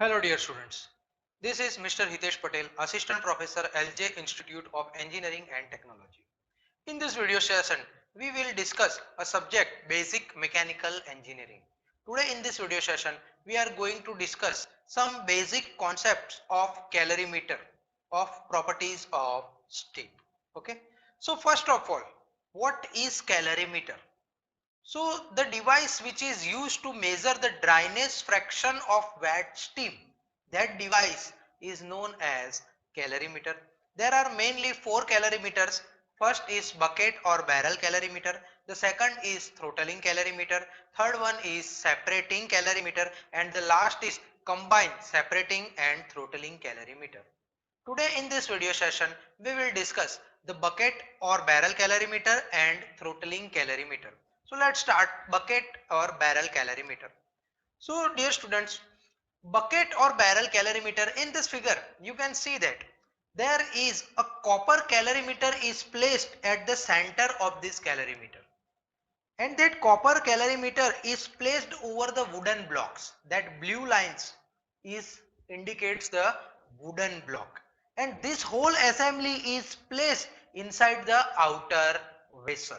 Hello dear students, this is Mr. Hitesh Patel, Assistant Professor LJ Institute of Engineering and Technology. In this video session, we will discuss a subject basic mechanical engineering. Today in this video session, we are going to discuss some basic concepts of calorimeter, of properties of steam. Okay. So first of all, what is calorimeter? So the device which is used to measure the dryness fraction of wet steam, that device is known as calorimeter. There are mainly four calorimeters. First is bucket or barrel calorimeter. The second is throttling calorimeter. Third one is separating calorimeter, and the last is combined separating and throttling calorimeter. Today in this video session, we will discuss the bucket or barrel calorimeter and throttling calorimeter. So let's start bucket or barrel calorimeter. So dear students, bucket or barrel calorimeter, in this figure you can see that there is a copper calorimeter is placed at the center of this calorimeter, and that copper calorimeter is placed over the wooden blocks. That blue lines is indicates the wooden block, and this whole assembly is placed inside the outer vessel.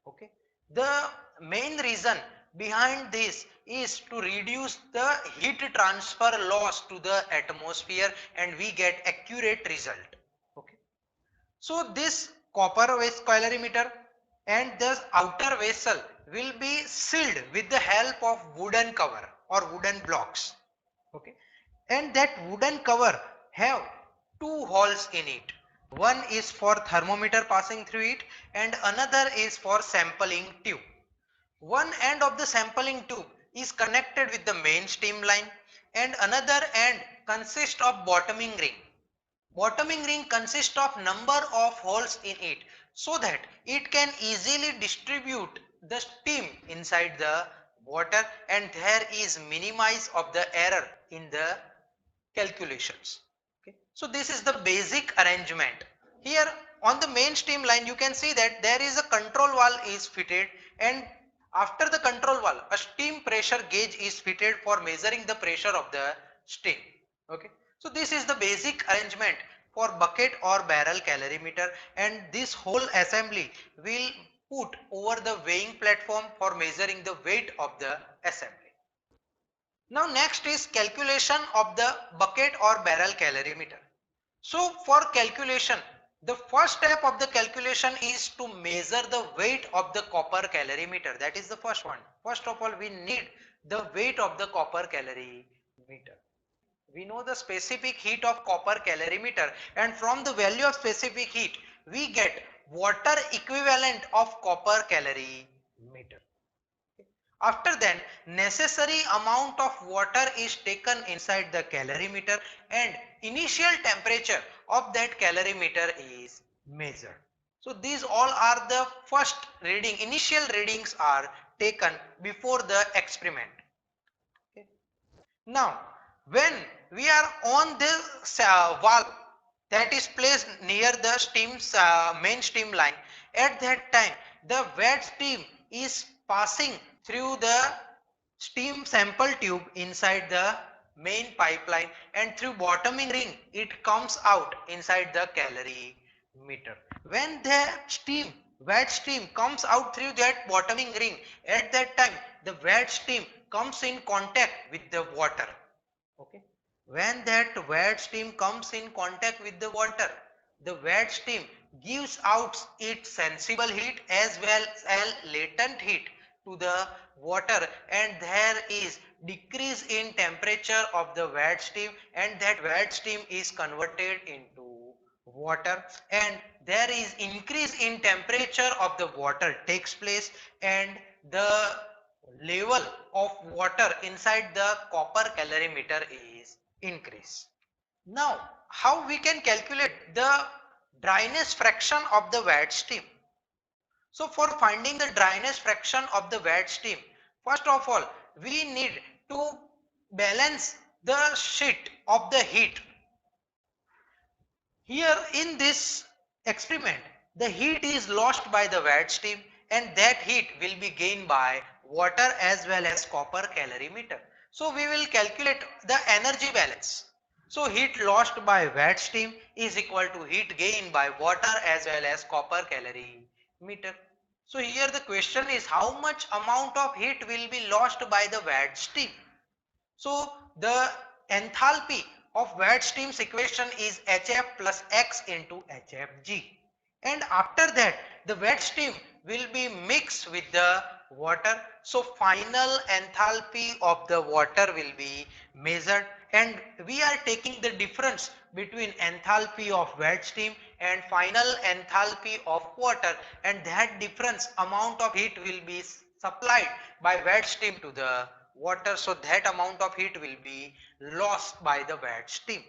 Okay, the main reason behind this is to reduce the heat transfer loss to the atmosphere, and we get accurate result. Okay, so this copper calorimeter and this outer vessel will be sealed with the help of wooden cover or wooden blocks. Okay, and that wooden cover have two holes in it. One is for thermometer passing through it, and another is for sampling tube. One end of the sampling tube is connected with the main stream line, and another end consists of bottoming ring. Bottoming ring consists of number of holes in it, so that it can easily distribute the steam inside the water, and there is minimize of the error in the calculations. Okay. So this is the basic arrangement. Here on the main stream line you can see that there is a control valve is fitted, and after the control valve a steam pressure gauge is fitted for measuring the pressure of the steam. Okay. So this is the basic arrangement for bucket or barrel calorimeter, and this whole assembly will put over the weighing platform for measuring the weight of the assembly. Now next is calculation of the bucket or barrel calorimeter. So for calculation, the first step of the calculation is to measure the weight of the copper calorimeter. That is the first one. First of all, we need the weight of the copper calorimeter. We know the specific heat of copper calorimeter, and from the value of specific heat we get water equivalent of copper calorimeter. After then, necessary amount of water is taken inside the calorimeter, and initial temperature of that calorimeter is measured. So these all are the first reading, initial readings are taken before the experiment. Okay. Now, when we are on this valve that is placed near the steam's main stream line, at that time the wet steam is passing through the steam sample tube inside the main pipeline, and through bottoming ring it comes out inside the calorimeter. When the wet steam comes out through that bottoming ring, at that time the wet steam comes in contact with the water. Okay. When that wet steam comes in contact with the water, the wet steam gives out its sensible heat as well as latent heat to the water, and there is decrease in temperature of the wet steam, and that wet steam is converted into water, and there is increase in temperature of the water takes place, and the level of water inside the copper calorimeter is increased. Now, how we can calculate the dryness fraction of the wet steam? So for finding the dryness fraction of the wet steam, first of all, we need to balance the sheet of the heat. Here in this experiment, the heat is lost by the wet steam, and that heat will be gained by water as well as copper calorimeter. So we will calculate the energy balance. So heat lost by wet steam is equal to heat gain by water as well as copper calorie meter. So here the question is how much amount of heat will be lost by the wet steam. So the enthalpy of wet steam's equation is HF plus X into HFG. And after that the wet steam will be mixed with the water. So final enthalpy of the water will be measured, and we are taking the difference between enthalpy of wet steam and final enthalpy of water, and that difference amount of heat will be supplied by wet steam to the water. So that amount of heat will be lost by the wet steam.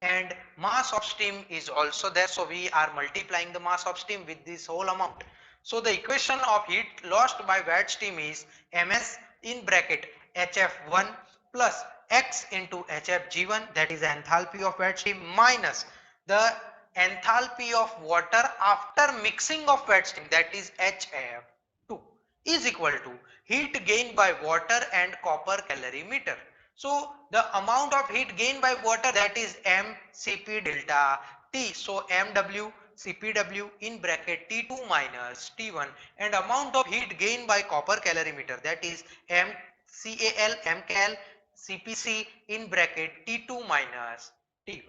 And mass of steam is also there, so we are multiplying the mass of steam with this whole amount. So the equation of heat lost by wet steam is ms in bracket hf1 plus x into hfg1, that is enthalpy of wet steam, minus the enthalpy of water after mixing of wet steam, that is hf2, is equal to heat gained by water and copper calorimeter. So the amount of heat gained by water, that is mCp delta T. So mw CPW in bracket T2 minus T1, and amount of heat gained by copper calorimeter, that is MCAL MCAL CPC in bracket T2 minus T1.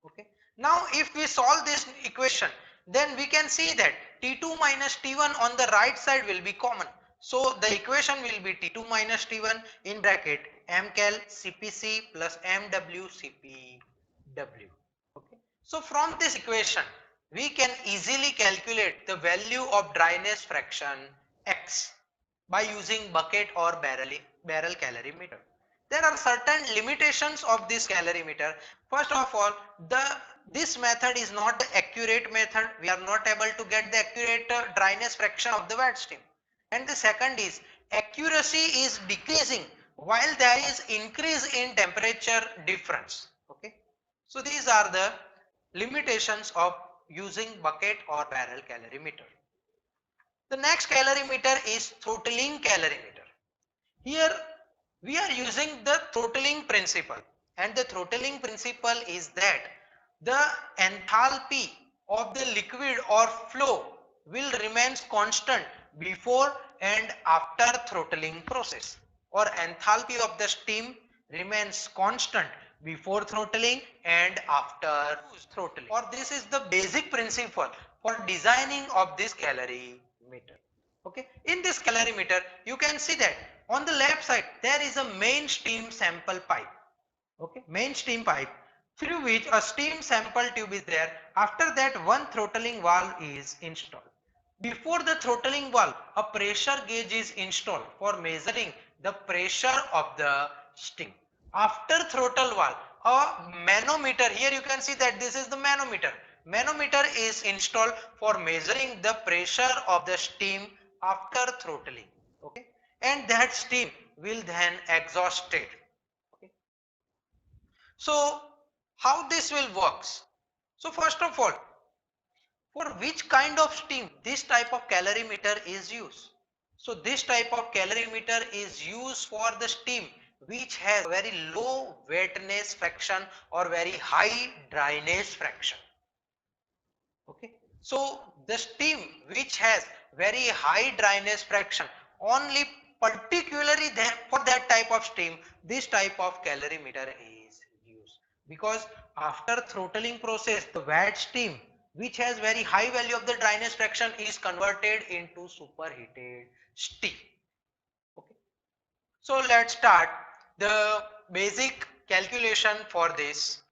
Okay. Now if we solve this equation, then we can see that T2 minus T1 on the right side will be common. So the equation will be T2 minus T1 in bracket MCAL CPC plus MW CPW. Okay. So from this equation, we can easily calculate the value of dryness fraction X by using bucket or barrel calorimeter. There are certain limitations of this calorimeter. First of all, this method is not the accurate method. We are not able to get the accurate dryness fraction of the wet steam. And the second is accuracy is decreasing while there is increase in temperature difference. Okay. So these are the limitations of using bucket or barrel calorimeter. The next calorimeter is throttling calorimeter. Here we are using the throttling principle, and the throttling principle is that the enthalpy of the liquid or flow will remains constant before and after throttling process, or enthalpy of the steam remains constant before throttling and after throttling. Or this is the basic principle for designing of this calorimeter. Okay, in this calorimeter you can see that on the left side there is a main steam sample pipe. Okay, main steam pipe through which a steam sample tube is there. After that one throttling valve is installed. Before the throttling valve, a pressure gauge is installed for measuring the pressure of the steam. After throttle valve, a manometer, here you can see that this is the manometer. Manometer is installed for measuring the pressure of the steam after throttling. Okay, and that steam will then exhausted. Okay. So how this will works? So first of all, for which kind of steam this type of calorimeter is used? So this type of calorimeter is used for the steam which has very low wetness fraction or very high dryness fraction. Okay. So the steam which has very high dryness fraction, only particularly for that type of steam this type of calorimeter is used, because after throttling process the wet steam which has very high value of the dryness fraction is converted into superheated steam. Okay. So let's start the basic calculation for this.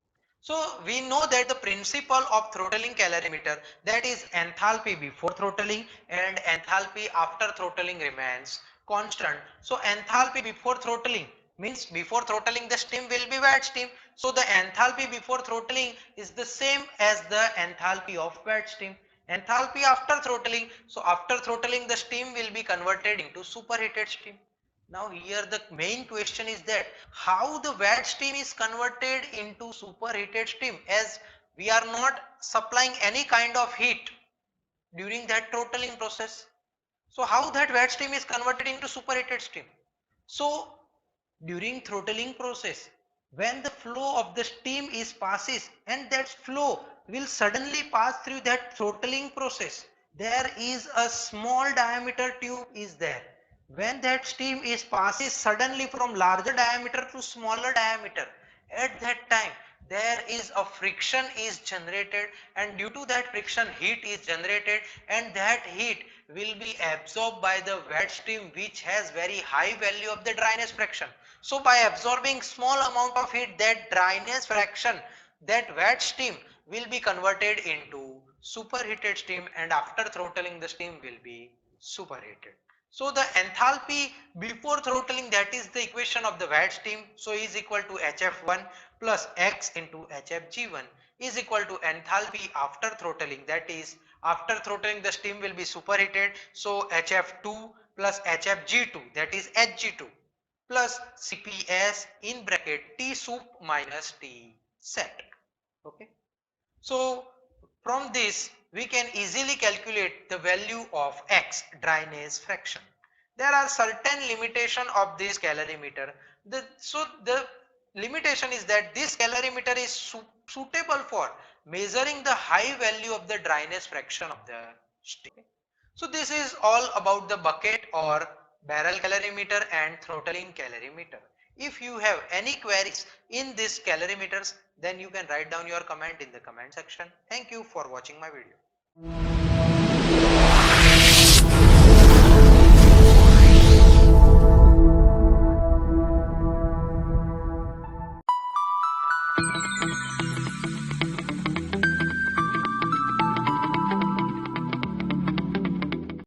So we know that the principle of throttling calorimeter, that is enthalpy before throttling and enthalpy after throttling remains constant. So enthalpy before throttling means before throttling the steam will be wet steam. So the enthalpy before throttling is the same as the enthalpy of wet steam. Enthalpy after throttling, so after throttling the steam will be converted into superheated steam. Now here the main question is that how the wet steam is converted into superheated steam, as we are not supplying any kind of heat during that throttling process. So how that wet steam is converted into superheated steam? So during throttling process, when the flow of the steam is passes and that flow will suddenly pass through that throttling process, there is a small diameter tube is there. When that steam is passes suddenly from larger diameter to smaller diameter, at that time there is a friction is generated, and due to that friction heat is generated, and that heat will be absorbed by the wet steam which has very high value of the dryness fraction. So by absorbing small amount of heat, that dryness fraction, that wet steam will be converted into superheated steam, and after throttling the steam will be superheated. So the enthalpy before throttling, that is the equation of the wet steam, so is equal to HF1 plus X into HFG1 is equal to enthalpy after throttling, that is after throttling the steam will be superheated, so HF2 plus HFG2, that is Hg2 plus CPS in bracket T sup minus T set. Okay. So from this we can easily calculate the value of X, dryness fraction. There are certain limitation of this calorimeter. So the limitation is that this calorimeter is suitable for measuring the high value of the dryness fraction of the steam. So this is all about the bucket or barrel calorimeter and throttling calorimeter. If you have any queries in these calorimeters, then you can write down your comment in the comment section. Thank you for watching my video.